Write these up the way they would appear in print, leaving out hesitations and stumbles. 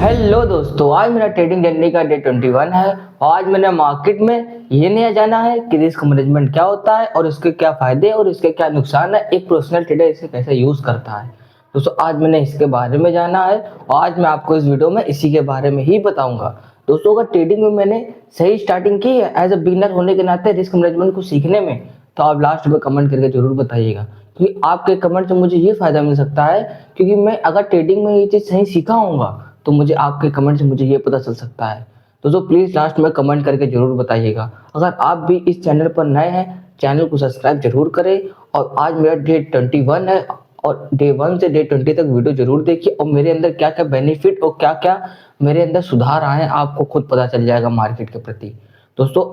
Hello दोस्तों, आज मेरा ट्रेडिंग जर्नी का डे 21 है और आज मैंने मार्केट में ये नहीं जाना है कि रिस्क मैनेजमेंट क्या होता है और इसके क्या फायदे और इसके क्या नुकसान है, एक प्रोफेशनल ट्रेडर इसे कैसे यूज करता है। दोस्तों आज मैंने इसके बारे में जाना है और आज मैं आपको इस वीडियो में इसी के बारे में ही बताऊंगा। दोस्तों अगर ट्रेडिंग में मैंने सही स्टार्टिंग की है एज अ बिगिनर होने के नाते रिस्क मैनेजमेंट को सीखने में, तो आप लास्ट में कमेंट करके जरूर बताइएगा, क्योंकि आपके कमेंट से मुझे ये फायदा मिल सकता है, क्योंकि मैं अगर ट्रेडिंग में ये चीज़ सही सीखा होऊंगा तो मुझे आपके कमेंट से मुझे ये पता चल सकता है। दोस्तों प्लीज़ लास्ट में कमेंट करके जरूर बताइएगा। अगर आप भी इस चैनल पर नए हैं, चैनल को सब्सक्राइब जरूर करें। और आज मेरा डे 21 है और डे 1 से डे 20 तक वीडियो जरूर देखिए और मेरे अंदर क्या क्या बेनिफिट और क्या क्या मेरे अंदर सुधार आए हैं आपको खुद पता चल जाएगा मार्केट के प्रति। दोस्तों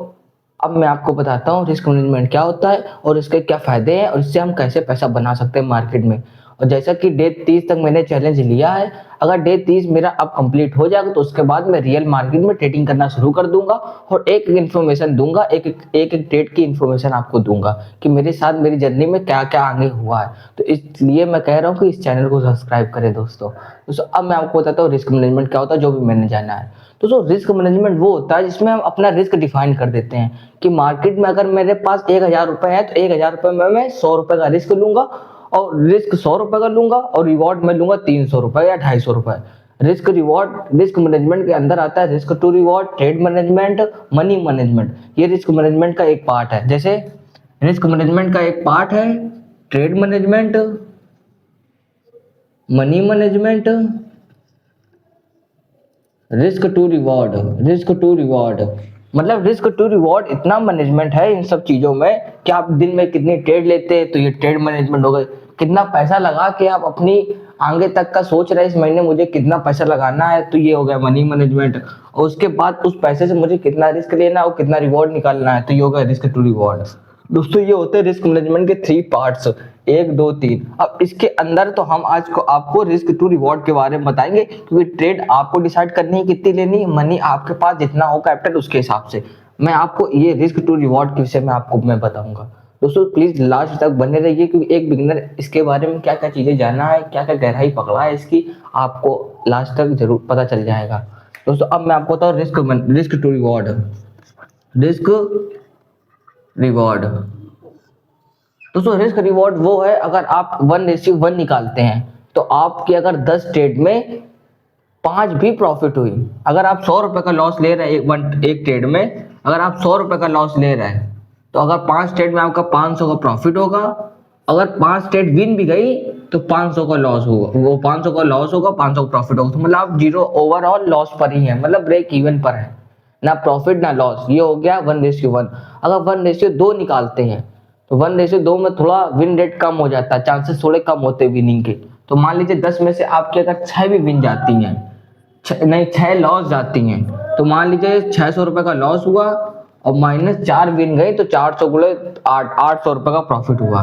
अब मैं आपको बताता हूँ रिस्क मैनेजमेंट क्या होता है और इसके क्या फ़ायदे हैं और इससे हम कैसे पैसा बना सकते हैं मार्केट में। और जैसा कि डे 30 तक मैंने चैलेंज लिया है, अगर डे 30 मेरा अब कंप्लीट हो जाएगा तो उसके बाद मैं रियल मार्केट में ट्रेडिंग करना शुरू कर दूंगा और एक इन्फॉर्मेशन दूंगा, एक ट्रेड की इन्फॉर्मेशन आपको दूंगा कि मेरे साथ मेरी जर्नी में क्या क्या आगे हुआ है। तो इसलिए मैं कह रहा हूँ कि इस चैनल को सब्सक्राइब करें। दोस्तों अब मैं आपको बताता हूँ रिस्क मैनेजमेंट क्या होता है, जो भी मैंने जाना है। दोस्तों रिस्क मैनेजमेंट वो होता है जिसमें हम अपना रिस्क डिफाइन कर देते हैं कि मार्केट में अगर मेरे पास 1000 रुपए है तो 1000 रुपए में मैं 100 रुपए का रिस्क लूंगा और रिस्क 100 रुपए का लूंगा और रिवॉर्ड में लूंगा 300 रुपए या 250 रुपए। रिस्क रिवॉर्ड रिस्क मैनेजमेंट के अंदर आता है risk to reward, trade management, money management. ये रिस्क मैनेजमेंट का एक पार्ट है। जैसे रिस्क मैनेजमेंट का एक पार्ट है trade management, money management, risk to reward. Risk to reward मतलब रिस्क टू रिवॉर्ड इतना मैनेजमेंट है इन सब चीजों में कि आप दिन में कितनी ट्रेड लेते हैं तो ये ट्रेड मैनेजमेंट हो गई। कितना पैसा लगा के आप अपनी आगे तक का सोच रहे हैं इस महीने मुझे कितना पैसा लगाना है, तो ये हो गया मनी मैनेजमेंट। और उसके बाद उस पैसे से मुझे कितना रिस्क लेना है और कितना रिवॉर्ड निकालना है, तो ये हो गया रिस्क टू रिवॉर्ड। दोस्तों ये होते हैं रिस्क मैनेजमेंट के 3 पार्ट्स, 1 2 3। अब इसके अंदर तो हम आज को आपको रिस्क टू रिवॉर्ड के बारे में बताएंगे, क्योंकि ट्रेड आपको डिसाइड करनी है कितनी लेनी है, मनी आपके पास जितना हो कैपिटल उसके हिसाब से मैं आपको ये रिस्क टू रिवॉर्ड के विषय में आपको मैं बताऊंगा। दोस्तों प्लीज लास्ट तक बने रहिए, क्योंकि एक बिगिनर इसके बारे में क्या क्या चीजें जानना है, क्या क्या गहराई पकड़ा है इसकी, आपको लास्ट तक जरूर पता चल जाएगा। दोस्तों अब मैं आपको बताऊँ risk to reward. Risk reward दोस्तों रिस्क रिवॉर्ड वो है अगर आप 1:1 निकालते हैं तो आपकी अगर 10 ट्रेड में 5 भी प्रॉफिट हुई, अगर आप 100 रुपए का लॉस ले रहे हैं एक ट्रेड में, अगर आप 100 रुपए का लॉस ले रहे हैं तो अगर 5 ट्रेड में आपका 500 का प्रॉफिट होगा, अगर 5 ट्रेड विन भी गई तो 500 का लॉस होगा, वो 500 का लॉस होगा, 500 का प्रॉफिट होगा। तो मतलब आप जीरो ओवरऑल लॉस पर ही है, मतलब ब्रेक इवन पर है, ना प्रॉफिट ना लॉस। ये हो गया 1:1। अगर 1:2 निकालते हैं तो 1:2 में थोड़ा विन रेट कम हो जाता है, चांसेस थोड़े कम होते हैं विनिंग के। तो मान लीजिए 10 में से आपके अगर 6 भी विन जाती हैं, नहीं 6 लॉस जाती हैं, तो मान लीजिए 600 रुपए का लॉस हुआ और -4 विन गई तो 400 गुणे 800 रुपए का प्रॉफिट हुआ।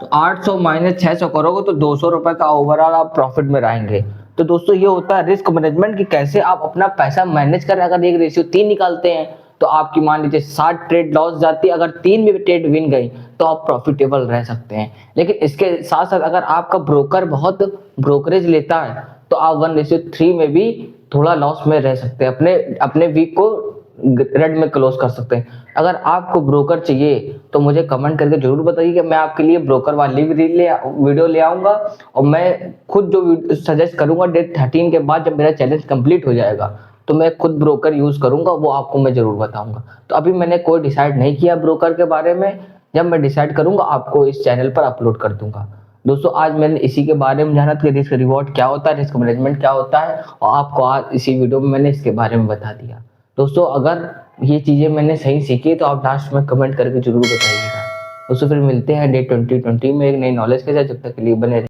तो 800 - 600 करोगे तो 200 रुपए का ओवरऑल आप प्रॉफिट में रहेंगे। तो दोस्तों ये होता है रिस्क मैनेजमेंट कि कैसे आप अपना पैसा मैनेज करें। अगर एक रेशियो 3 निकालते हैं तो आपकी मान लीजिए 60 ट्रेड लॉस जाती है, अगर 3 भी ट्रेड विन गई तो आप प्रॉफिटेबल रह सकते हैं। लेकिन इसके साथ साथ अगर आपका ब्रोकर बहुत ब्रोकरेज लेता है तो आप 1:3 में भी थोड़ा लॉस में रह सकते हैं, अपने वीक को रेड में क्लोज कर सकते हैं। अगर आपको ब्रोकर चाहिए तो मुझे कमेंट करके जरूर बताइए कि मैं आपके लिए ब्रोकर वाली वीडियो ले आऊंगा और मैं खुद जो सजेस्ट करूंगा डे 13 के बाद जब मेरा चैलेंज कंप्लीट हो जाएगा तो मैं खुद ब्रोकर यूज करूंगा, वो आपको मैं जरूर बताऊंगा। तो अभी मैंने कोई डिसाइड नहीं किया ब्रोकर के बारे में, जब मैं डिसाइड करूंगा आपको इस चैनल पर अपलोड कर दूंगा। दोस्तों आज मैंने इसी के बारे में जाना कि रिस्क रिवॉर्ड क्या होता है, रिस्क मैनेजमेंट क्या होता है, और आपको आज इसी वीडियो में मैंने इसके बारे में बता दिया। दोस्तों अगर ये चीज़ें मैंने सही सीखी तो आप लास्ट में कमेंट करके जरूर बताइएगा। दोस्तों फिर मिलते हैं डे 2020 में एक नई नॉलेज के साथ, जब तक के लिए बने रहिए।